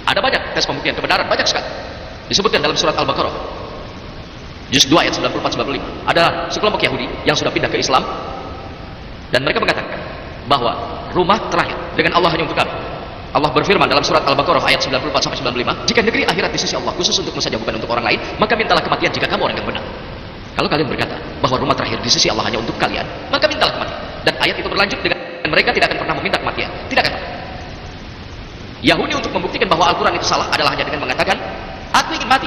Ada banyak tes pembuktian kebenaran, banyak sekali. Disebutkan dalam surat Al-Baqarah juz 2 ayat 94-95. Ada sekelompok Yahudi yang sudah pindah ke Islam dan mereka mengatakan bahwa rumah terakhir dengan Allah hanya untuk kami. Allah berfirman dalam surat Al-Baqarah ayat 94-95, jika negeri akhirat di sisi Allah khusus untukmu saja bukan untuk orang lain, maka mintalah kematian jika kamu orang yang benar. Kalau kalian berkata bahwa rumah terakhir di sisi Allah hanya untuk kalian, maka mintalah kematian. Dan ayat itu berlanjut dengan mereka tidak akan pernah meminta kematian. Tidak akan pernah. Yahudi untuk membuktikan bahwa Al-Quran itu salah adalah hanya dengan mengatakan, aku ingin mati.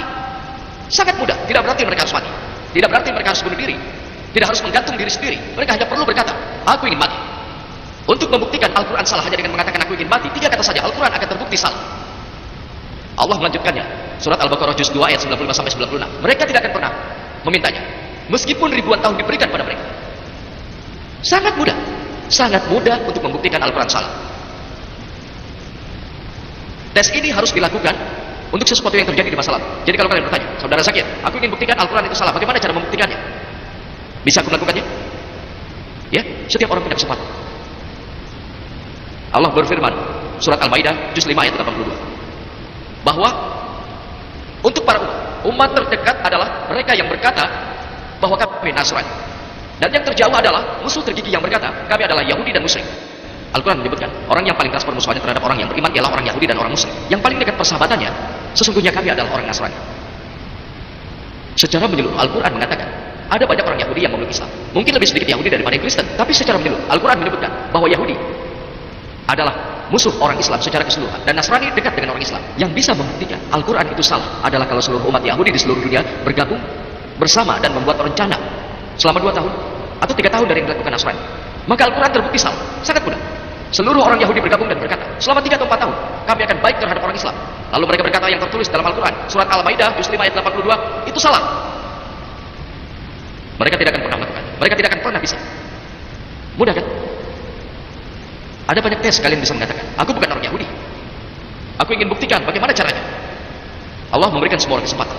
Sangat mudah. Tidak berarti mereka harus mati. Tidak berarti mereka harus bunuh diri. Tidak harus menggantung diri sendiri. Mereka hanya perlu berkata, aku ingin mati. Untuk membuktikan Al-Quran salah hanya dengan mengatakan aku ingin mati, 3 kata saja, Al-Quran akan terbukti salah. Allah melanjutkannya. Surat Al-Baqarah juz 2 ayat 95-96. Mereka tidak akan pernah memintanya. Meskipun ribuan tahun diberikan pada mereka. Sangat mudah. Sangat mudah untuk membuktikan Al-Quran salah. Tes ini harus dilakukan untuk sesuatu yang terjadi di masa lalu. Jadi kalau kalian bertanya, saudara Zakir, aku ingin buktikan Al-Quran itu salah, bagaimana cara membuktikannya? Bisa aku melakukannya? Ya, setiap orang punya kesempatan. Allah berfirman, surat Al-Maidah juz 5 ayat 82, bahwa untuk para umat terdekat adalah mereka yang berkata bahwa kami Nasrani, dan yang terjauh adalah musuh tergigih yang berkata kami adalah Yahudi dan musyrik. Al-Quran menyebutkan orang yang paling keras permusuhannya terhadap orang yang beriman ialah orang Yahudi dan orang musyrik. Yang paling dekat persahabatannya sesungguhnya kami adalah orang Nasrani. Secara menyeluruh Al-Quran mengatakan ada banyak orang Yahudi yang memeluk Islam, mungkin lebih sedikit Yahudi daripada yang Kristen, tapi secara menyeluruh Al-Quran menyebutkan bahwa Yahudi adalah musuh orang Islam secara keseluruhan dan Nasrani dekat dengan orang Islam. Yang bisa membuktikan Al-Quran itu salah adalah kalau seluruh umat Yahudi di seluruh dunia bergabung bersama dan membuat rencana selama 2 tahun atau 3 tahun dari yang dilakukan Nasrani, maka Al-Quran terbukti salah. Sangat mudah. Seluruh orang Yahudi bergabung dan berkata selama 3 atau 4 tahun kami akan baik terhadap orang Islam, lalu mereka berkata yang tertulis dalam Al-Quran surat Al-Maidah juz 5 ayat 82 itu salah. Mereka tidak akan pernah melakukan, mereka tidak akan pernah bisa. Mudah kan? Ada banyak tes kalian bisa mengatakan aku bukan orang Yahudi, aku ingin buktikan, bagaimana caranya? Allah memberikan semua orang kesempatan.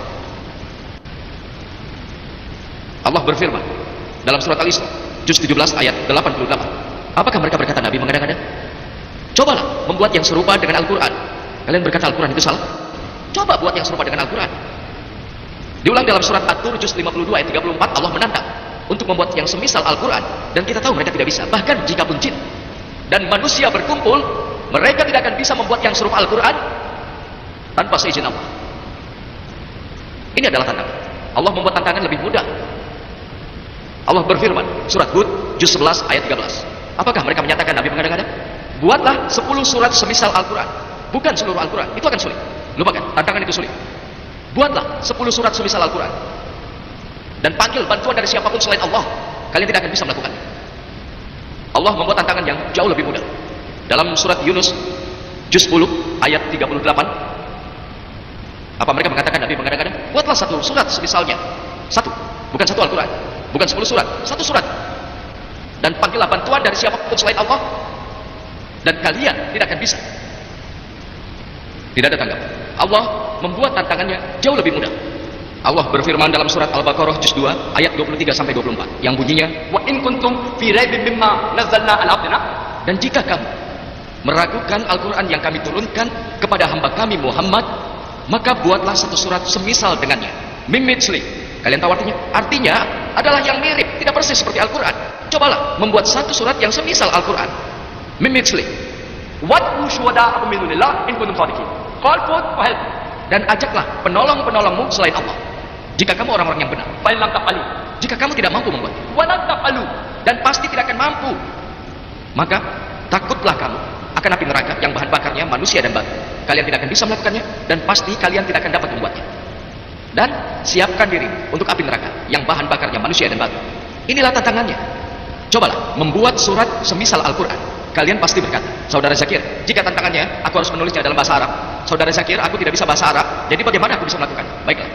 Allah berfirman dalam surat Al-Isra juz 17 ayat 88, apakah mereka berkata Nabi mengada-ngada? Cobalah membuat yang serupa dengan Al-Quran. Kalian berkata Al-Quran itu salah? Coba buat yang serupa dengan Al-Quran. Diulang dalam surat At-Tur juz 52 ayat 34, Allah menantang untuk membuat yang semisal Al-Quran, dan kita tahu mereka tidak bisa. Bahkan jika pun jin dan manusia berkumpul, mereka tidak akan bisa membuat yang serupa Al-Quran tanpa seizin Allah. Ini adalah tantangan. Allah membuat tantangan lebih mudah. Allah berfirman surat Hud juz 11 ayat 13, apakah mereka menyatakan Nabi mengada-ngada? Buatlah 10 surat semisal Al-Quran. Bukan seluruh Al-Quran, itu akan sulit. Lupakan, tantangan itu sulit. Buatlah 10 surat semisal Al-Quran dan panggil bantuan dari siapapun selain Allah, kalian tidak akan bisa melakukannya. Allah membuat tantangan yang jauh lebih mudah. Dalam surat Yunus juz 10 ayat 38, apa mereka mengatakan Nabi mengada-ngada? Buatlah 1 surat semisalnya. 1, bukan 1 Al-Quran, bukan 10 surat, 1 surat, dan panggillah bantuan dari siapapun selain Allah, dan kalian tidak akan bisa. Tidak ada tanggapan. Allah membuat tantangannya jauh lebih mudah. Allah berfirman dalam surat Al-Baqarah juz 2 ayat 23-24 yang bunyinya, wa in kuntum fi raibin mimma nazzalna ala abdina, dan jika kamu meragukan Al-Quran yang kami turunkan kepada hamba kami Muhammad, maka buatlah 1 surat semisal dengannya. Mimitsli, kalian tahu artinya? Artinya adalah yang mirip, tidak persis seperti Al-Quran. Cobalah membuat 1 surat yang semisal Al-Quran. Mimitsli, wad'u syuhada'akum min dunillah in kuntum shadiqin, dan ajaklah penolong-penolongmu selain Allah jika kamu orang-orang yang benar. Jika kamu tidak mampu membuat, dan pasti tidak akan mampu, maka takutlah kamu akan api neraka yang bahan bakarnya manusia dan batu. Kalian tidak akan bisa melakukannya, dan pasti kalian tidak akan dapat membuatnya. Dan siapkan diri untuk api neraka yang bahan bakarnya manusia dan batu. Inilah tantangannya. Cobalah membuat surat semisal Al-Quran. Kalian pasti berkata, saudara Zakir, jika tantangannya aku harus menulisnya dalam bahasa Arab. Saudara Zakir, aku tidak bisa bahasa Arab, jadi bagaimana aku bisa melakukan? Baiklah,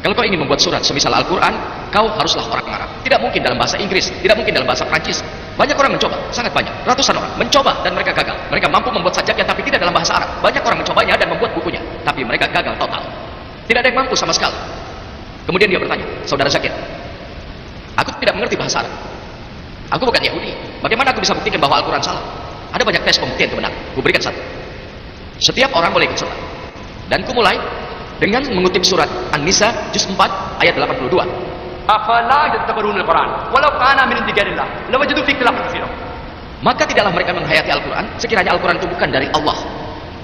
kalau kau ingin membuat surat semisal Al-Quran, kau haruslah orang Arab. Tidak mungkin dalam bahasa Inggris, tidak mungkin dalam bahasa Prancis. Banyak orang mencoba, sangat banyak, ratusan orang mencoba dan mereka gagal. Mereka mampu membuat sajaknya tapi tidak dalam bahasa Arab. Banyak orang mencobanya dan membuat bukunya, tapi mereka gagal total. Tidak ada yang mampu sama sekali. Kemudian dia bertanya, saudara Zakir, aku tidak mengerti bahasa Arab, aku bukan Yahudi, bagaimana aku bisa buktikan bahwa Al-Quran salah? Ada banyak tes pembuktian kebenaran. Aku berikan 1. Setiap orang boleh ikut serta. Dan kumulai dengan mengutip surat An-Nisa juz 4 ayat 82. Afala yattabarun al-Quran walau kana min indi ghairillah lawajadu fi ikhtilafan katsiran. Maka tidaklah mereka menghayati Al-Quran sekiranya Al-Quran itu bukan dari Allah.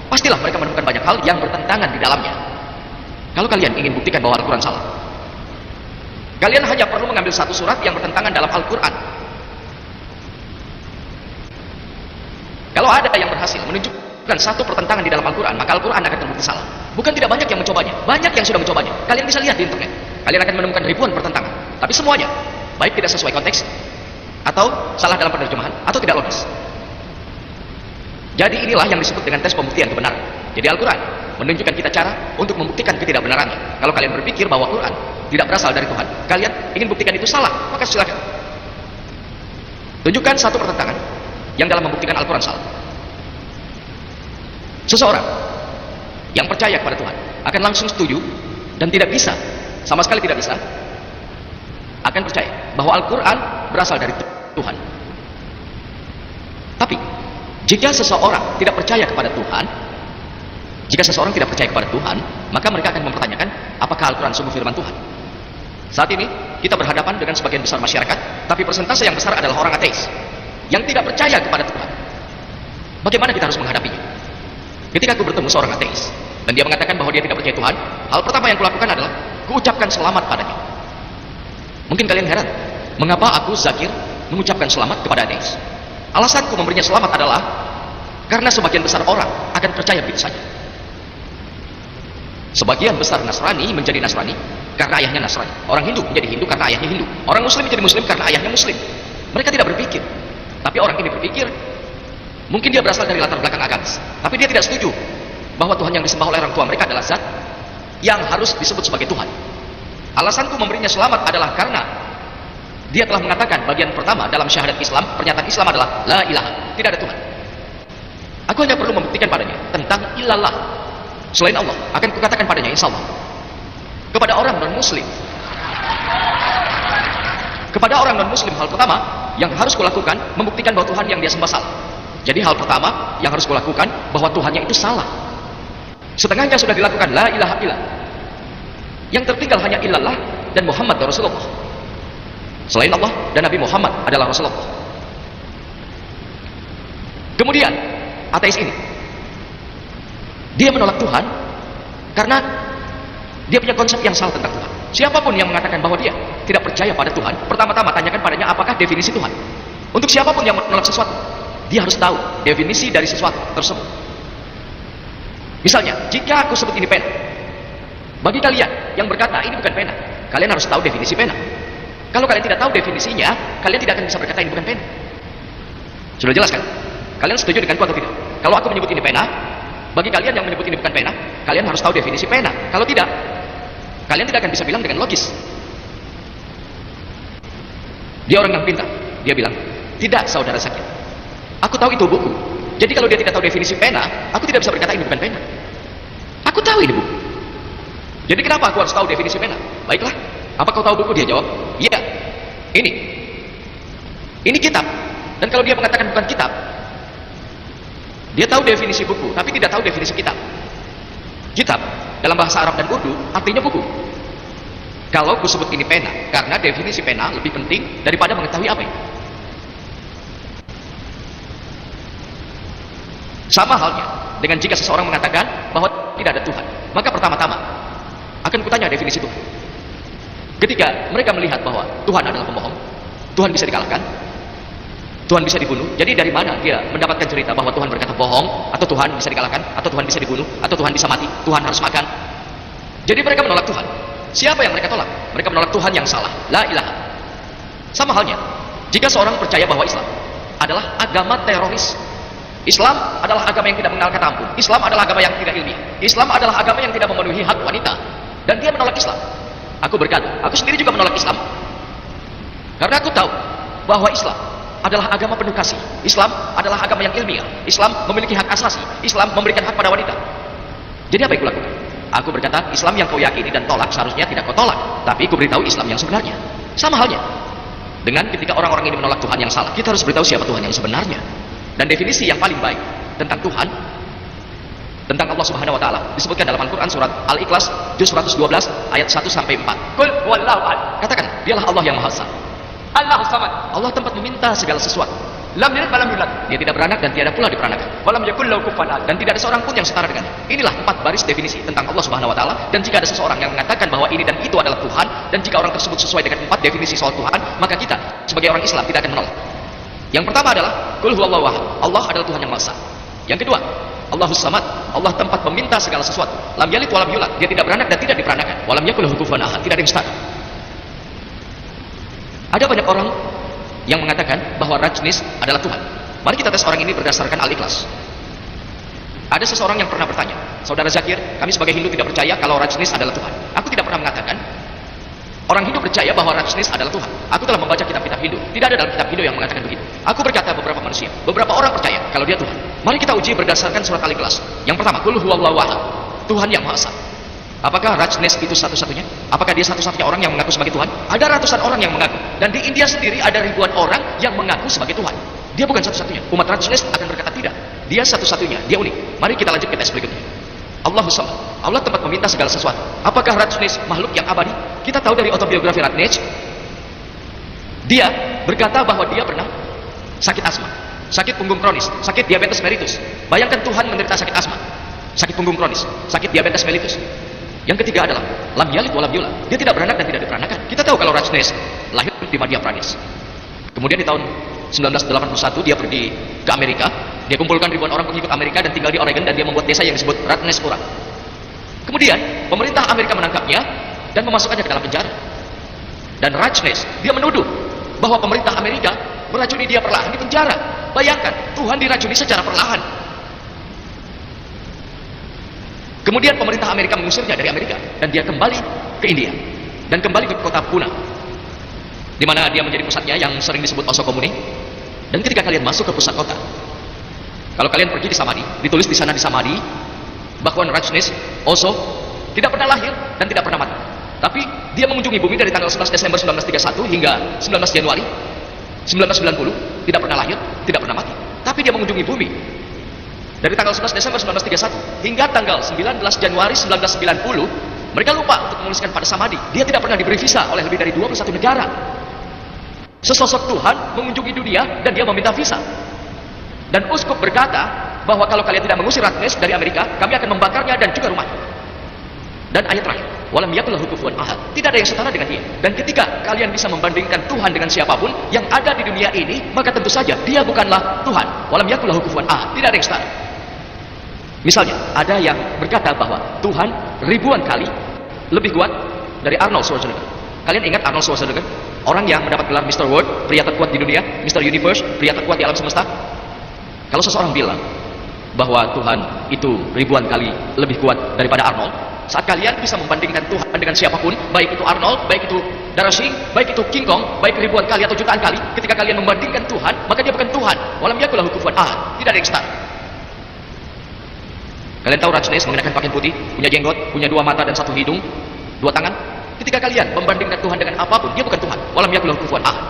Pastilah mereka menemukan banyak hal yang bertentangan di dalamnya. Kalau kalian ingin buktikan bahwa Al-Quran salah, kalian hanya perlu mengambil satu surat yang bertentangan dalam Al-Quran. Kalau ada yang berhasil menunjukkan satu pertentangan di dalam Al-Quran, maka Al-Quran akan terbukti salah. Bukan tidak banyak yang mencobanya, banyak yang sudah mencobanya. Kalian bisa lihat di internet. Kalian akan menemukan ribuan pertentangan. Tapi semuanya, baik tidak sesuai konteks, atau salah dalam penerjemahan, atau tidak logis. Jadi inilah yang disebut dengan tes pembuktian kebenaran. Jadi Al-Quran menunjukkan kita cara untuk membuktikan ketidakbenarannya. Kalau kalian berpikir bahwa Quran tidak berasal dari Tuhan, kalian ingin buktikan itu salah, maka silakan. Tunjukkan satu pertentangan yang dalam membuktikan Al-Quran salah. Seseorang yang percaya kepada Tuhan akan langsung setuju dan tidak bisa, sama sekali tidak bisa, akan percaya bahwa Al-Quran berasal dari Tuhan. Tapi jika seseorang tidak percaya kepada Tuhan, maka mereka akan mempertanyakan apakah Al-Quran sungguh firman Tuhan. Saat ini kita berhadapan dengan sebagian besar masyarakat, tapi persentase yang besar adalah orang ateis yang tidak percaya kepada Tuhan. Bagaimana kita harus menghadapinya? Ketika aku bertemu seorang ateis dan dia mengatakan bahwa dia tidak percaya Tuhan, hal pertama yang kulakukan adalah kuucapkan selamat padanya. Mungkin kalian heran, mengapa aku Zakir mengucapkan selamat kepada ateis? Alasanku memberinya selamat adalah karena sebagian besar orang akan percaya begitu saja. Sebagian besar Nasrani menjadi Nasrani karena ayahnya Nasrani. Orang Hindu menjadi Hindu karena ayahnya Hindu. Orang Muslim menjadi Muslim karena ayahnya Muslim. Mereka tidak berpikir. Tapi orang ini berpikir, mungkin dia berasal dari latar belakang agamis, tapi dia tidak setuju bahwa Tuhan yang disembah oleh orang tua mereka adalah zat yang harus disebut sebagai Tuhan. Alasanku memberinya selamat adalah karena dia telah mengatakan bagian pertama dalam syahadat Islam, pernyataan Islam adalah la ilaha, tidak ada Tuhan. Aku hanya perlu membuktikan padanya tentang ilallah, selain Allah. Akan kukatakan padanya insya Allah. Kepada orang non-Muslim, hal pertama yang harus kulakukan membuktikan bahwa Tuhan yang dia sembah salah. Jadi hal pertama yang harus kulakukan bahwa Tuhannya itu salah. Setengahnya sudah dilakukan la ilaha illallah. Yang tertinggal hanya illallah dan Muhammad Rasulullah. Selain Allah dan Nabi Muhammad adalah Rasulullah. Kemudian ateis ini, dia menolak Tuhan karena dia punya konsep yang salah tentang Tuhan. Siapapun yang mengatakan bahwa dia tidak percaya pada Tuhan, pertama-tama tanyakan padanya apakah definisi Tuhan. Untuk siapapun yang menolak sesuatu, dia harus tahu definisi dari sesuatu tersebut. Misalnya, jika aku sebut ini pena, bagi kalian yang berkata ini bukan pena, kalian harus tahu definisi pena. Kalau kalian tidak tahu definisinya, kalian tidak akan bisa berkata ini bukan pena. Sudah jelas kan? Kalian setuju denganku atau tidak? Kalau aku menyebut ini pena, bagi kalian yang menyebut ini bukan pena, kalian harus tahu definisi pena. Kalau tidak, kalian tidak akan bisa bilang dengan logis. Dia orang yang pintar. Dia bilang, tidak saudara Zakir, aku tahu itu buku. Jadi kalau dia tidak tahu definisi pena, aku tidak bisa berkata ini bukan pena. Aku tahu ini buku. Jadi kenapa aku harus tahu definisi pena? Baiklah, apa kau tahu buku? Dia jawab, iya. Ini kitab. Dan kalau dia mengatakan bukan kitab, dia tahu definisi buku, tapi tidak tahu definisi kitab. Kitab dalam bahasa Arab dan Urdu artinya buku. Kalau aku sebut ini pena, karena definisi pena lebih penting daripada mengetahui apa ini. Sama halnya dengan jika seseorang mengatakan bahwa tidak ada Tuhan, maka pertama-tama akan kutanya definisi Tuhan. Ketika mereka melihat bahwa Tuhan adalah pembohong, Tuhan bisa dikalahkan, Tuhan bisa dibunuh. Jadi dari mana dia mendapatkan cerita bahwa Tuhan berkata bohong, atau Tuhan bisa dikalahkan, atau Tuhan bisa dibunuh, atau Tuhan bisa mati, Tuhan harus makan. Jadi mereka menolak Tuhan. Siapa yang mereka tolak? Mereka menolak Tuhan yang salah, la ilaha. Sama halnya jika seorang percaya bahwa Islam adalah agama teroris, Islam adalah agama yang tidak mengenal kata ampun, Islam adalah agama yang tidak ilmiah, Islam adalah agama yang tidak memenuhi hak wanita, dan dia menolak Islam. Aku berkata, aku sendiri juga menolak Islam, karena aku tahu bahwa Islam adalah agama penuh kasih, Islam adalah agama yang ilmiah, Islam memiliki hak asasi, Islam memberikan hak pada wanita. Jadi apa yang kulakukan? Aku berkata, Islam yang kau yakini dan tolak seharusnya tidak kau tolak, tapi aku beritahu Islam yang sebenarnya. Sama halnya dengan ketika orang-orang ini menolak Tuhan yang salah, kita harus beritahu siapa Tuhan yang sebenarnya. Dan definisi yang paling baik tentang Tuhan tentang Allah Subhanahu wa taala disebutkan dalam Al-Qur'an surat Al-Ikhlas juz 112 ayat 1 sampai 4. قل هو الله أحد Katakan, dialah Allah yang Maha Esa. الله الصمد Allah tempat meminta segala sesuatu. لم يلد ولم يولد Dia tidak beranak dan tiada pula diperanakan. ولم يكن له كفوا أحد. Dan tidak ada seorang pun yang setara dengannya. Inilah 4 baris definisi tentang Allah Subhanahu wa taala, dan jika ada seseorang yang mengatakan bahwa ini dan itu adalah Tuhan, dan jika orang tersebut sesuai dengan 4 definisi soal Tuhan, maka kita sebagai orang Islam tidak akan menolak. Yang pertama adalah qul huwallahu ahad. Allah adalah Tuhan yang Maha Esa. Yang kedua, Allahus Samad. Allah tempat meminta segala sesuatu. Lam yalid wa lam yulad. Dia tidak beranak dan tidak diperanakan. Wa lam yakul lahu kufuwan ahad. Tidak ada yang setara. Ada banyak orang yang mengatakan bahwa Rajnis adalah Tuhan. Mari kita tes orang ini berdasarkan Al-Ikhlas. Ada seseorang yang pernah bertanya, Saudara Zakir, kami sebagai Hindu tidak percaya kalau Rajnis adalah Tuhan. Aku tidak pernah mengatakan orang Hindu percaya bahwa Rajnis adalah Tuhan. Aku telah membaca kitab-kitab Hindu. Tidak ada dalam kitab Hindu yang mengatakan begitu. Aku berkata beberapa manusia, beberapa orang percaya kalau dia Tuhan. Mari kita uji berdasarkan surat Al-Ikhlas. Yang pertama, qul huwallahu ahad. Tuhan yang Maha Esa. Apakah Rajnis itu satu-satunya? Apakah dia satu-satunya orang yang mengaku sebagai Tuhan? Ada ratusan orang yang mengaku. Dan di India sendiri ada ribuan orang yang mengaku sebagai Tuhan. Dia bukan satu-satunya. Umat Rajnis akan berkata tidak. Dia satu-satunya. Dia unik. Mari kita lanjut ke tes berikutnya. Allahus Samad. Allah tempat meminta segala sesuatu. Apakah Rajnis makhluk yang abadi? Kita tahu dari autobiografi Rajneesh, dia berkata bahwa dia pernah sakit asma, sakit punggung kronis, sakit diabetes mellitus. Bayangkan Tuhan menderita sakit asma, sakit punggung kronis, sakit diabetes mellitus. Yang ketiga adalah lam yalid wa lam yulad. Dia tidak beranak dan tidak diperanakan. Kita tahu kalau Rajneesh lahir di Madhya Pradesh. Kemudian di tahun 1981 dia pergi ke Amerika. Dia kumpulkan ribuan orang pengikut Amerika dan tinggal di Oregon, dan dia membuat desa yang disebut Rajneshpura. Kemudian pemerintah Amerika menangkapnya dan memasukkannya ke dalam penjara. Dan Rajneesh dia menuduh bahwa pemerintah Amerika meracuni dia perlahan di penjara. Bayangkan, Tuhan diracuni secara perlahan. Kemudian pemerintah Amerika mengusirnya dari Amerika dan dia kembali ke India dan kembali ke kota Pune, di mana dia menjadi pusatnya yang sering disebut Osho Komuni. Dan ketika kalian masuk ke pusat kota, kalau kalian pergi di Samadhi, ditulis di sana di Samadhi bahwa Rajneesh Osho tidak pernah lahir dan tidak pernah mati. Tapi dia mengunjungi bumi dari tanggal 11 Desember 1931 hingga 19 Januari 1990, tidak pernah lahir, tidak pernah mati. Tapi dia mengunjungi bumi dari tanggal 11 Desember 1931 hingga tanggal 19 Januari 1990. Mereka lupa untuk menuliskan pada Samadhi, dia tidak pernah diberi visa oleh lebih dari 21 negara. Sesosok Tuhan mengunjungi dunia dan dia meminta visa. Dan uskup berkata bahwa kalau kalian tidak mengusir Rajneesh dari Amerika, kami akan membakarnya dan juga rumah. Dan ayat terakhir, walam yakul lahu kufuwan ahad. Tidak ada yang setara dengan dia. Dan ketika kalian bisa membandingkan Tuhan dengan siapapun yang ada di dunia ini, maka tentu saja dia bukanlah Tuhan. Walam yakul lahu kufuwan ahad. Tidak ada yang setara. Misalnya, ada yang berkata bahwa Tuhan ribuan kali lebih kuat dari Arnold Schwarzenegger. Kalian ingat Arnold Schwarzenegger? Orang yang mendapat gelar Mr. World, pria terkuat di dunia, Mr. Universe, pria terkuat di alam semesta. Kalau seseorang bilang bahwa Tuhan itu ribuan kali lebih kuat daripada Arnold, saat kalian bisa membandingkan Tuhan dengan siapapun, baik itu Arnold, baik itu Dara Singh, baik itu King Kong, baik ribuan kali atau jutaan kali, ketika kalian membandingkan Tuhan, maka dia bukan Tuhan. Walam yakul lahu kufuwan ahad. Tidak ada yang setara. Kalian tahu Rajneesh mengenakan pakaian putih, punya jenggot, punya 2 mata dan 1 hidung, 2 tangan. Ketika kalian membandingkan Tuhan dengan apapun, dia bukan Tuhan. Walam yakul lahu kufuwan ahad.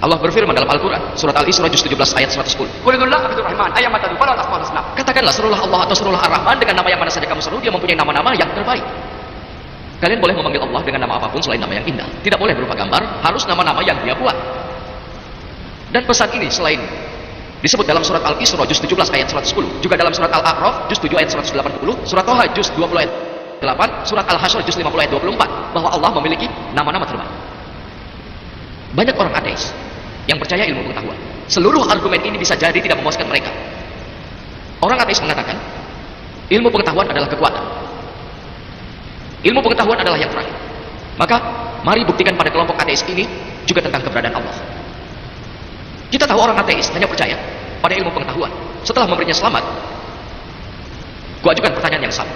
Allah berfirman dalam Al-Quran, surat Al-Isra juz 17 ayat 110. قل ادعوا الله عبد الرحمن أيما تدعوا فله الأسماء الحسنى. Katakanlah, serulah Allah atau serulah Ar-Rahman, dengan nama yang mana saja kamu seru, dia mempunyai nama-nama yang terbaik. Kalian boleh memanggil Allah dengan nama apapun selain nama yang indah. Tidak boleh berupa gambar, harus nama-nama yang dia buat. Dan pesan ini selain disebut dalam surat Al-Isra juz 17 ayat 110, juga dalam surat Al-A'raf juz 7 ayat 180, surat Toha juz 20 ayat 8, surat Al-Hasyr juz 50 ayat 24, bahwa Allah memiliki nama-nama terbaik. Banyak orang ateis yang percaya ilmu pengetahuan. Seluruh argumen ini bisa jadi tidak memuaskan mereka. Orang ateis mengatakan ilmu pengetahuan adalah kekuatan. Ilmu pengetahuan adalah yang terakhir. Maka mari buktikan pada kelompok ateis ini juga tentang keberadaan Allah. Kita tahu orang ateis hanya percaya pada ilmu pengetahuan. Setelah memberinya selamat, kuajukan pertanyaan yang sama,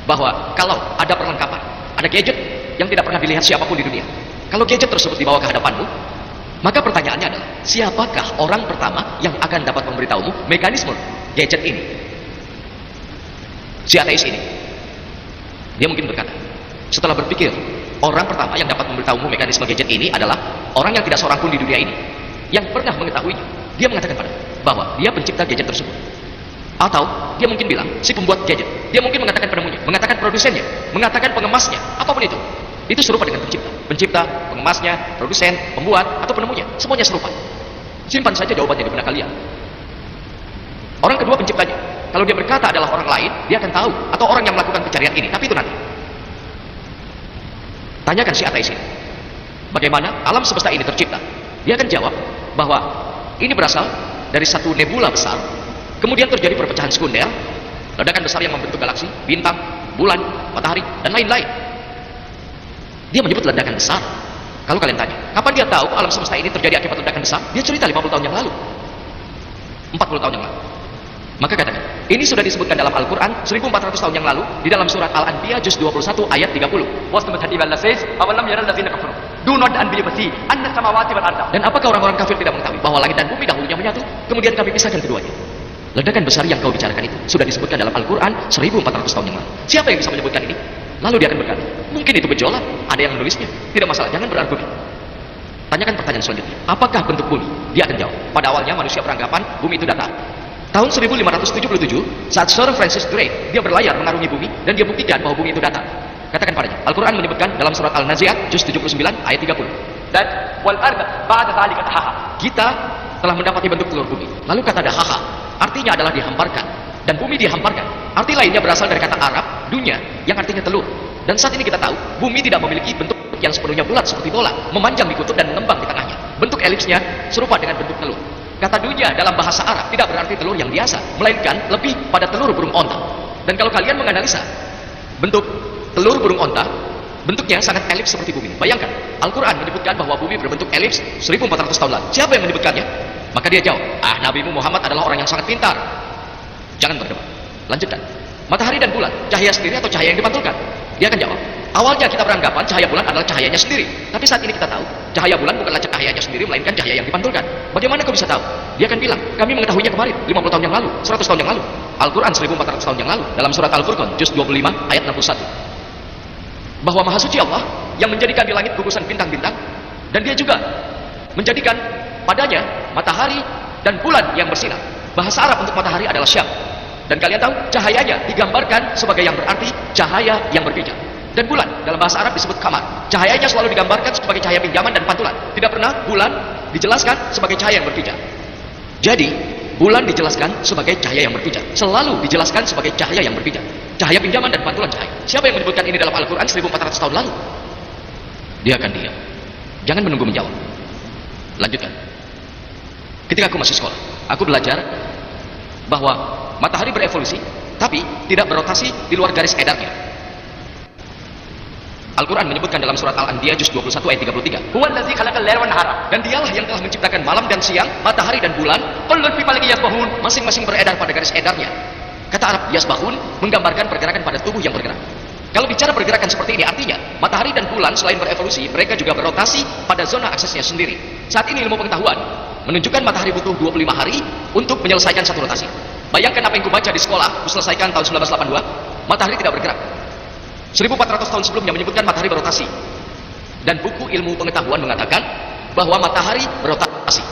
bahwa kalau ada perlengkapan, ada gadget yang tidak pernah dilihat siapapun di dunia, kalau gadget tersebut dibawa ke hadapanmu, maka pertanyaannya adalah, siapakah orang pertama yang akan dapat memberitahumu mekanisme gadget ini? Si ateis ini, dia mungkin berkata, setelah berpikir, orang pertama yang dapat memberitahumu mekanisme gadget ini adalah orang yang tidak seorang pun di dunia ini yang pernah mengetahuinya. Dia mengatakan bahwa dia pencipta gadget tersebut. Atau dia mungkin bilang si pembuat gadget, dia mungkin mengatakan penemunya, mengatakan produsennya, mengatakan pengemasnya, apapun itu. Itu serupa dengan pencipta, pengemasnya, produsen, pembuat, atau penemunya. Semuanya serupa. Simpan saja jawabannya di benak kalian. Orang kedua penciptanya. Kalau dia berkata adalah orang lain, dia akan tahu. Atau orang yang melakukan pencarian ini. Tapi itu nanti. Tanyakan si ateis ini. Bagaimana alam semesta ini tercipta? Dia akan jawab bahwa ini berasal dari satu nebula besar. Kemudian terjadi perpecahan sekunder. Ledakan besar yang membentuk galaksi, bintang, bulan, matahari, dan lain-lain. Dia menyebut ledakan besar. Kalau kalian tanya, kapan dia tahu alam semesta ini terjadi akibat ledakan besar? Dia cerita 50 tahun yang lalu. 40 tahun yang lalu. Maka katakan, ini sudah disebutkan dalam Al-Quran 1400 tahun yang lalu di dalam surat Al-Anbiya juz 21 ayat 30. Do not unbelieve see anna samawati wal arda. Dan apakah orang-orang kafir tidak mengetahui bahwa langit dan bumi dahulunya menyatu, kemudian kami pisahkan keduanya? Ledakan besar yang kau bicarakan itu sudah disebutkan dalam Al-Quran 1400 tahun yang lalu. Siapa yang bisa menyebutkan ini? Lalu dia akan berkata, mungkin itu gejolak, ada yang menulisnya. Tidak masalah, jangan berargumen. Tanyakan pertanyaan selanjutnya, apakah bentuk bumi? Dia akan jawab, pada awalnya manusia beranggapan bumi itu datar. Tahun 1577, saat Sir Francis Drake, dia berlayar mengarungi bumi, dan dia buktikan bahwa bumi itu datar. Katakan padanya, Al-Quran menyebutkan dalam surat Al-Nazi'at, juz 79, ayat 30. That wal arda ba'da dhalika tahaha. Kita telah mendapati bentuk telur bumi. Lalu kata dahaha, artinya adalah dihamparkan. Dan bumi dihamparkan. Arti lainnya berasal dari kata Arab, dunya, yang artinya telur. Dan saat ini kita tahu, bumi tidak memiliki bentuk yang sepenuhnya bulat seperti bola, memanjang di kutub dan mengembang di tengahnya. Bentuk elipsnya serupa dengan bentuk telur. Kata dunya dalam bahasa Arab tidak berarti telur yang biasa, melainkan lebih pada telur burung onta. Dan kalau kalian menganalisa bentuk telur burung onta, bentuknya sangat elips seperti bumi. Bayangkan, Al-Quran menyebutkan bahwa bumi berbentuk elips 1400 tahun lalu. Siapa yang menyebutkannya? Maka dia jawab, Nabimu Muhammad adalah orang yang sangat pintar. Jangan berdebat. Lanjutkan. Matahari dan bulan, cahaya sendiri atau cahaya yang dipantulkan? Dia akan jawab, awalnya kita beranggapan cahaya bulan adalah cahayanya sendiri. Tapi saat ini kita tahu, cahaya bulan bukanlah cahayanya sendiri, melainkan cahaya yang dipantulkan. Bagaimana kau bisa tahu? Dia akan bilang, kami mengetahuinya kemarin, 50 tahun yang lalu, 100 tahun yang lalu. Al-Quran 1400 tahun yang lalu, dalam surat Al-Furqan, juz 25, ayat 61. Bahwa Maha Suci Allah yang menjadikan di langit gugusan bintang-bintang, dan dia juga menjadikan padanya matahari dan bulan yang bersinar. Bahasa Arab untuk matahari adalah syam. Dan kalian tahu, cahayanya digambarkan sebagai yang berarti cahaya yang berpijar. Dan bulan dalam bahasa Arab disebut kamar. Cahayanya selalu digambarkan sebagai cahaya pinjaman dan pantulan. Tidak pernah bulan dijelaskan sebagai cahaya yang berpijar. Jadi, bulan dijelaskan sebagai cahaya yang berpijar. Selalu dijelaskan sebagai cahaya yang berpijar. Cahaya pinjaman dan pantulan cahaya. Siapa yang menyebutkan ini dalam Al-Quran 1400 tahun lalu? Dia akan diam. Jangan menunggu menjawab. Lanjutkan. Ketika aku masih sekolah, aku belajar bahwa matahari berevolusi, tapi tidak berotasi di luar garis edarnya. Al-Quran menyebutkan dalam surat Al-Anbiya juz 21 ayat 33. Huwa allazi khalaqal laila wan nahara. Dan dialah yang telah menciptakan malam dan siang, matahari dan bulan, Kullun fi falakin yasbahun. masing-masing beredar pada garis edarnya. Kata Arab yasbahun menggambarkan pergerakan pada tubuh yang bergerak. Kalau bicara pergerakan seperti ini, artinya matahari dan bulan selain berevolusi, mereka juga berotasi pada zona aksesnya sendiri. Saat ini ilmu pengetahuan menunjukkan matahari butuh 25 hari untuk menyelesaikan satu rotasi. Bayangkan apa yang kubaca di sekolah, kuselesaikan tahun 1982, matahari tidak bergerak. 1400 tahun sebelumnya menyebutkan matahari berotasi. Dan buku ilmu pengetahuan mengatakan bahwa matahari berotasi.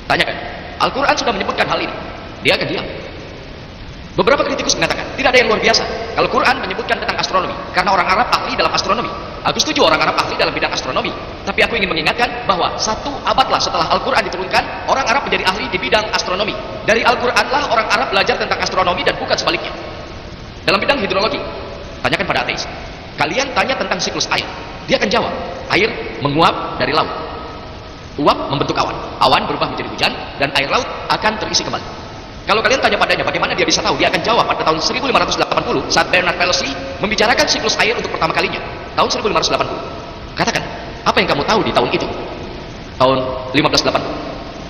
Tanyakan, Al-Quran sudah menyebutkan hal ini. Dia akan diam. Beberapa kritikus mengatakan, tidak ada yang luar biasa kalau Quran menyebutkan tentang astronomi, karena orang Arab ahli dalam astronomi. Aku setuju orang Arab ahli dalam bidang astronomi, tapi aku ingin mengingatkan bahwa 1 abadlah setelah Al-Quran diturunkan, orang Arab menjadi ahli di bidang astronomi. Dari Al-Quranlah orang Arab belajar tentang astronomi dan bukan sebaliknya. Dalam bidang hidrologi, tanyakan pada ateis. Kalian tanya tentang siklus air, dia akan jawab, air menguap dari laut. Uap membentuk awan, awan berubah menjadi hujan, dan air laut akan terisi kembali. Kalau kalian tanya padanya bagaimana dia bisa tahu, dia akan jawab pada tahun 1580 saat Bernard Palissy membicarakan siklus air untuk pertama kalinya. Tahun 1580. Katakan, apa yang kamu tahu di tahun itu? Tahun 1580.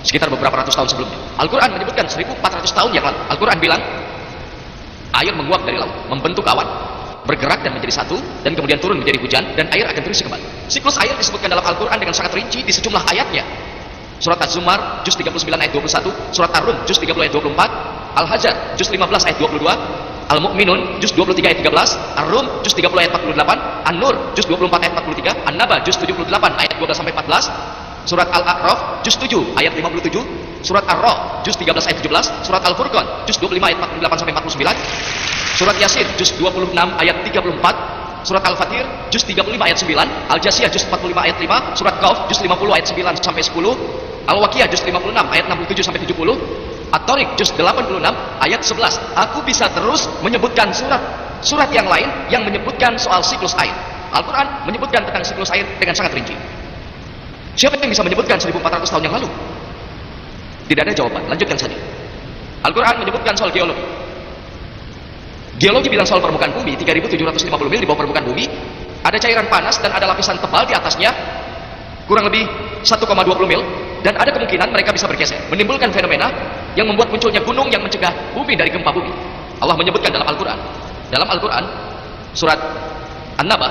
Sekitar beberapa ratus tahun sebelumnya. Al-Quran menyebutkan 1400 tahun yang lalu. Al-Quran bilang, air menguap dari laut, membentuk awan, bergerak dan menjadi satu, dan kemudian turun menjadi hujan, dan air akan terisi kembali. Siklus air disebutkan dalam Al-Quran dengan sangat rinci di sejumlah ayatnya. Surat Az-Zumar juz 39 ayat 21, surat Ar-Rum juz 30 ayat 24, Al-Hajar juz 15 ayat 22, Al-Mu'minun juz 23 ayat 13, Ar-Rum juz 30 ayat 48, An-Nur juz 24 ayat 43, An-Naba juz 78 ayat 12 sampai 14, Surat Al-A'raf juz 7 ayat 57, surat Ar-Ra juz 13 ayat 17, surat Al-Furqan juz 25 ayat 48 sampai 49, surat Yasin juz 26 ayat 34, surat Al-Fatir juz 35 ayat 9, Al-Jasiyah juz 45 ayat 5, surat Qauf juz 50 ayat 9 sampai 10, Al-Waqiah juz 56 ayat 67 sampai 70, At-Tariq juz 86 ayat 11. Aku bisa terus menyebutkan surat yang lain yang menyebutkan soal siklus air. Al-Quran menyebutkan tentang siklus air dengan sangat rinci. Siapa yang bisa menyebutkan 1400 tahun yang lalu? Tidak ada jawaban, lanjutkan saja. Al-Quran menyebutkan soal geologi. Geologi bilang soal permukaan bumi 3750 mil di bawah permukaan bumi, ada cairan panas dan ada lapisan tebal di atasnya kurang lebih 1,20 mil, dan ada kemungkinan mereka bisa bergeser, menimbulkan fenomena yang membuat munculnya gunung yang mencegah bumi dari gempa bumi. Allah menyebutkan dalam Al-Quran surat An-Naba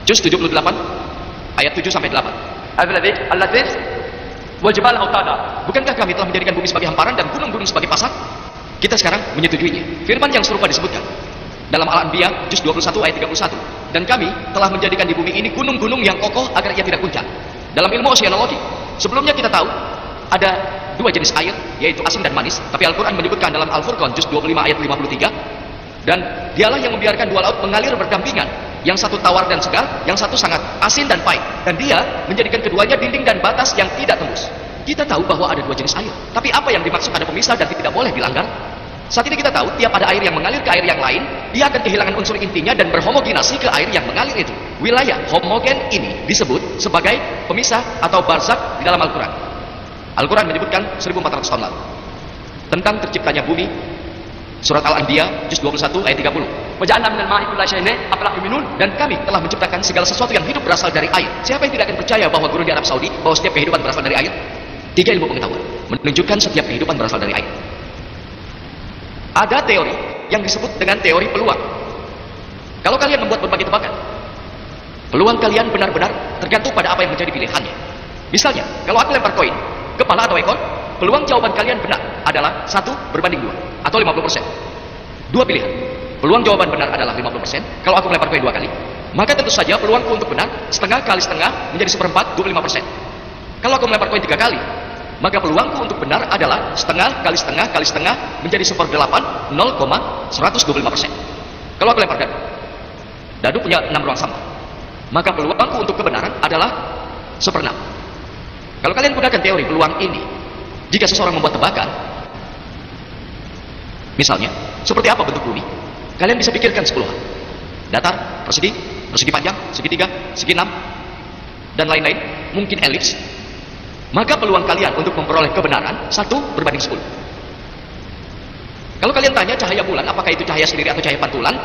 juz 78 ayat 7 sampai 8. التي والجبال أوتادا. Bukankah kami telah menjadikan bumi sebagai hamparan dan gunung-gunung sebagai pasang? Kita sekarang menyetujuinya. Firman yang serupa disebutkan dalam Al-Anbiya juz 21 ayat 31. Dan kami telah menjadikan di bumi ini gunung-gunung yang kokoh agar ia tidak guncang. Dalam ilmu oceanologi, sebelumnya kita tahu ada dua jenis air, yaitu asin dan manis. Tapi Al-Quran menyebutkan dalam Al-Furqan juz 25 ayat 53, dan dialah yang membiarkan dua laut mengalir berdampingan, yang satu tawar dan segar, yang satu sangat asin dan pahit, dan dia menjadikan keduanya dinding dan batas yang tidak tembus. Kita tahu bahwa ada dua jenis air, tapi apa yang dimaksud ada pemisah dan tidak boleh dilanggar? Saat ini kita tahu tiap ada air yang mengalir ke air yang lain, dia akan kehilangan unsur intinya dan berhomogenasi ke air yang mengalir itu. Wilayah homogen ini disebut sebagai pemisah atau barzak di dalam Al-Quran. Al-Quran menyebutkan 1400 tahun lalu tentang terciptanya bumi. Surat Al-Anbiya juz 21 ayat 30. وجعلنا من الماء كل شيء أفلا يؤمنون. Dan kami telah menciptakan segala sesuatu yang hidup berasal dari air. Siapa yang tidak akan percaya bahwa guru di Arab Saudi bahwa setiap kehidupan berasal dari air? 3 ilmu pengetahuan menunjukkan setiap kehidupan berasal dari air. Ada teori yang disebut dengan teori peluang. Kalau kalian membuat berbagai tebakan, peluang kalian benar-benar tergantung pada apa yang menjadi pilihannya. Misalnya, kalau aku lempar koin, kepala atau ekor, peluang jawaban kalian benar adalah 1 berbanding 2 atau 50%. 2 pilihan. Peluang jawaban benar adalah 50%. Kalau aku melempar koin 2 kali, maka tentu saja peluangku untuk benar setengah kali setengah menjadi 1/4, 25%. Kalau aku melempar koin 3 kali, maka peluangku untuk benar adalah setengah kali setengah kali setengah menjadi 1/8, 0,125%. Kalau aku lempar dadu punya 6 ruang sampah, maka peluangku untuk kebenaran adalah 1/6. Kalau kalian gunakan teori peluang ini, jika seseorang membuat tebakan, misalnya, seperti apa bentuk bumi? Kalian bisa pikirkan 10 hal. Datar, persegi panjang, segitiga, segi 6, dan lain-lain, mungkin elips. Maka peluang kalian untuk memperoleh kebenaran 1 berbanding 10. Kalau kalian tanya cahaya bulan, apakah itu cahaya sendiri atau cahaya pantulan?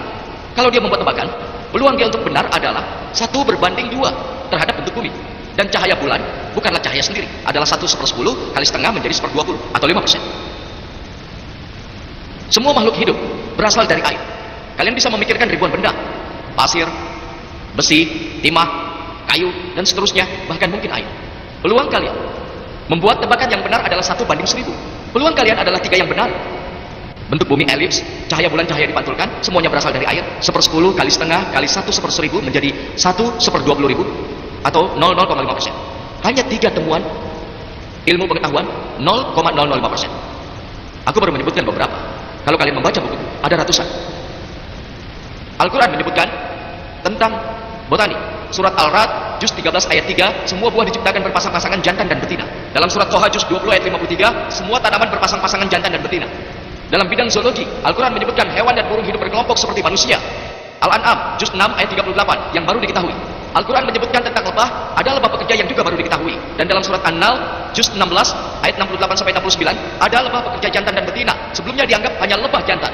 Kalau dia membuat tebakan, peluang dia untuk benar adalah 1 berbanding 2 terhadap bentuk bumi. Dan cahaya bulan bukanlah cahaya sendiri, adalah 1/10 kali setengah menjadi 1/20 atau 5%. Semua makhluk hidup berasal dari air. Kalian bisa memikirkan ribuan benda, pasir, besi, timah, kayu, dan seterusnya, bahkan mungkin air. Peluang kalian membuat tebakan yang benar adalah 1 banding 1000. Peluang kalian adalah 3 yang benar. Bentuk bumi elips, cahaya bulan, cahaya dipantulkan, semuanya berasal dari air. 1/10 kali setengah kali 1/1000 menjadi 1/20.000 atau 0,05%. Hanya 3 temuan ilmu pengetahuan, 0,005%. Aku baru menyebutkan beberapa. Kalau kalian membaca buku, ada ratusan. Al-Quran menyebutkan tentang botani. Surat Al-Ra'd juz 13 ayat 3, semua buah diciptakan berpasang-pasangan jantan dan betina. Dalam surat Toha juz 20 ayat 53, semua tanaman berpasang-pasangan jantan dan betina. Dalam bidang zoologi, Al-Quran menyebutkan hewan dan burung hidup berkelompok seperti manusia. Al-An'am juz 6 ayat 38 yang baru diketahui. Al-Quran menyebutkan tentang lebah, ada lebah pekerja yang juga baru diketahui. Dan dalam surat An-Nal juz 16 ayat 68 sampai 69, ada lebah pekerja jantan dan betina. Sebelumnya dianggap hanya lebah jantan.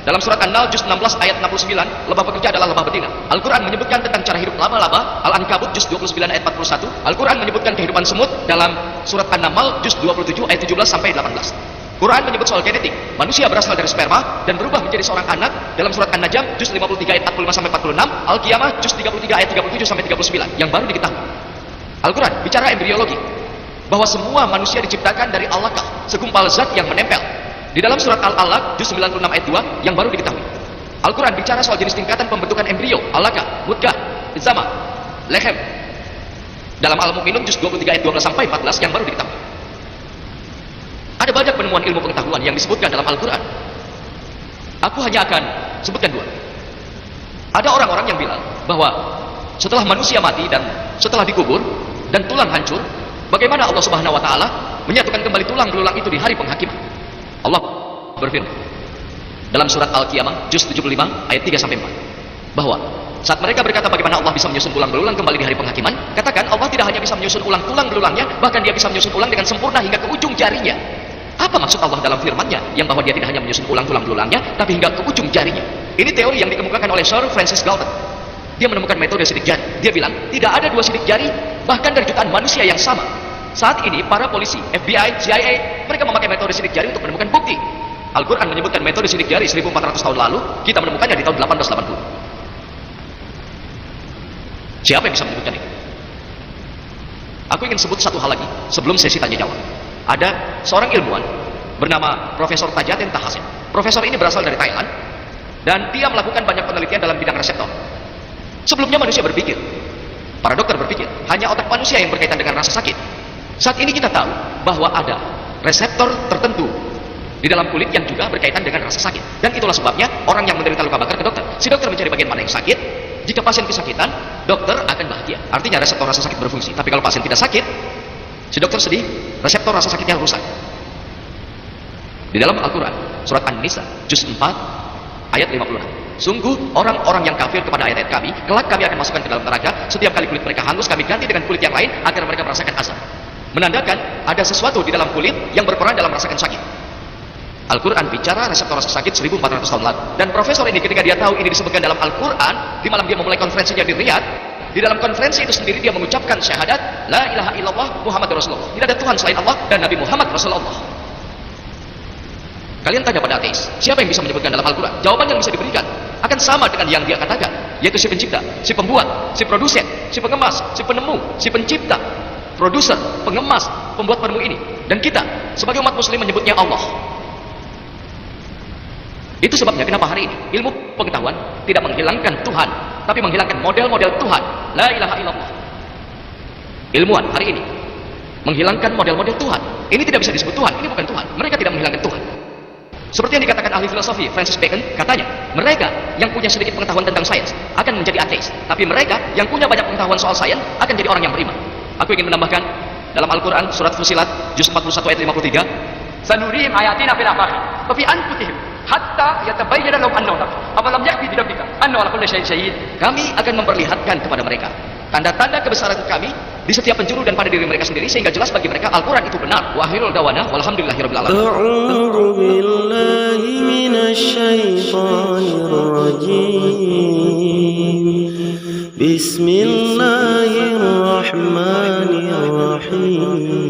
Dalam surat An-Nal juz 16 ayat 69, lebah pekerja adalah lebah betina. Al-Quran menyebutkan tentang cara hidup laba-laba. Al-Ankabut juz 29 ayat 41. Al-Quran menyebutkan kehidupan semut dalam surat An-Naml juz 27 ayat 17 sampai 18. Quran menyebut soal genetik. Manusia berasal dari sperma dan berubah menjadi seorang anak dalam surat An-Najm juz 53 ayat 45 sampai 46, Al-Qiyamah juz 33 ayat 37 sampai 39 yang baru diketahui. Al-Quran bicara embriologi, bahwa semua manusia diciptakan dari alaqah, segumpal zat yang menempel. Di dalam surat Al-Alaq juz 96 ayat 2 yang baru diketahui. Al-Quran bicara soal jenis tingkatan pembentukan embrio, alaqah, mudghah, izama, lehem. Dalam Al-Mu'minun juz 23 ayat 12 sampai 14 yang baru diketahui. Ada banyak penemuan ilmu pengetahuan yang disebutkan dalam Al-Quran. Aku hanya akan sebutkan dua. Ada orang-orang yang bilang bahwa setelah manusia mati dan setelah dikubur dan tulang hancur, bagaimana Allah Subhanahu wa taala menyatukan kembali tulang belulang itu di hari penghakiman? Allah berfirman dalam surat Al-Qiyamah juz 75 ayat 3 sampai 4 bahwa saat mereka berkata bagaimana Allah bisa menyusun tulang belulang kembali di hari penghakiman, katakan Allah tidak hanya bisa menyusun ulang tulang belulangnya, bahkan dia bisa menyusun ulang dengan sempurna hingga ke ujung jarinya. Apa maksud Allah dalam firman-Nya yang bahwa dia tidak hanya menyusun ulang tulang belulangnya, tapi hingga ke ujung jarinya? Ini teori yang dikemukakan oleh Sir Francis Galton. Dia menemukan metode sidik jari. Dia bilang tidak ada dua sidik jari bahkan dari jutaan manusia yang sama. Saat ini para polisi, FBI, CIA, mereka memakai metode sidik jari untuk menemukan bukti. Al-Quran menyebutkan metode sidik jari 1400 tahun lalu, kita menemukannya di tahun 1880. Siapa yang bisa menyebutkan itu? Aku ingin sebut satu hal lagi sebelum sesi tanya jawab. Ada seorang ilmuwan bernama Profesor Tajaten Tahasen. Profesor ini berasal dari Thailand dan dia melakukan banyak penelitian dalam bidang reseptor. Sebelumnya manusia berpikir, para dokter berpikir, hanya otak manusia yang berkaitan dengan rasa sakit. Saat ini kita tahu bahwa ada reseptor tertentu di dalam kulit yang juga berkaitan dengan rasa sakit. Dan itulah sebabnya orang yang menderita luka bakar ke dokter. Si dokter mencari bagian mana yang sakit. Jika pasien kesakitan, dokter akan bahagia. Artinya reseptor rasa sakit berfungsi. Tapi kalau pasien tidak sakit, si dokter sedih, reseptor rasa sakitnya rusak. Di dalam Al-Quran, surat An-Nisa, juz 4, ayat 56. Sungguh, orang-orang yang kafir kepada ayat-ayat kami, kelak kami akan masukkan ke dalam neraka. Setiap kali kulit mereka hangus, kami ganti dengan kulit yang lain, agar mereka merasakan azab. Menandakan, ada sesuatu di dalam kulit yang berperan dalam merasakan sakit. Al-Quran bicara reseptor rasa sakit 1400 tahun lalu. Dan profesor ini ketika dia tahu ini disebutkan dalam Al-Quran, di malam dia memulai konferensinya di Riyadh, di dalam konferensi itu sendiri dia mengucapkan syahadat La ilaha illallah Muhammad Rasulullah. Tidak ada Tuhan selain Allah dan Nabi Muhammad Rasulullah. Kalian tanya pada ateis, siapa yang bisa menyebutkan dalam Al-Quran? Jawaban yang bisa diberikan akan sama dengan yang dia katakan, yaitu si pencipta, si pembuat, si produsen, si pengemas, si penemu, si pencipta, produser, pengemas, pembuat permu ini. Dan kita sebagai umat muslim menyebutnya Allah. Itu sebabnya kenapa hari ini ilmu pengetahuan tidak menghilangkan Tuhan, tapi menghilangkan model-model Tuhan. La ilaha illallah. Ilmuwan hari ini menghilangkan model-model Tuhan. Ini tidak bisa disebut Tuhan, ini bukan Tuhan. Mereka tidak menghilangkan Tuhan. Seperti yang dikatakan ahli filosofi Francis Bacon, katanya mereka yang punya sedikit pengetahuan tentang sains akan menjadi ateis, tapi mereka yang punya banyak pengetahuan soal sains akan jadi orang yang beriman. Aku ingin menambahkan dalam Al-Quran surat Fusilat juz 41 ayat 53, sanurihim ayatina fil afaqi wa fi anfusihim hatta yatabayyana lahum annahu al-haq. Afalam yakfi bi rabbika annahu ala kulli syai'in syahid. Kami akan memperlihatkan kepada mereka tanda-tanda kebesaran kami di setiap penjuru dan pada diri mereka sendiri sehingga jelas bagi mereka Al-Quran itu benar. Wa akhirul dawana walhamdulillahirabbil alamin. A'udzu billahi minasy syaithanir rajim. Bismillahirrahmanirrahim.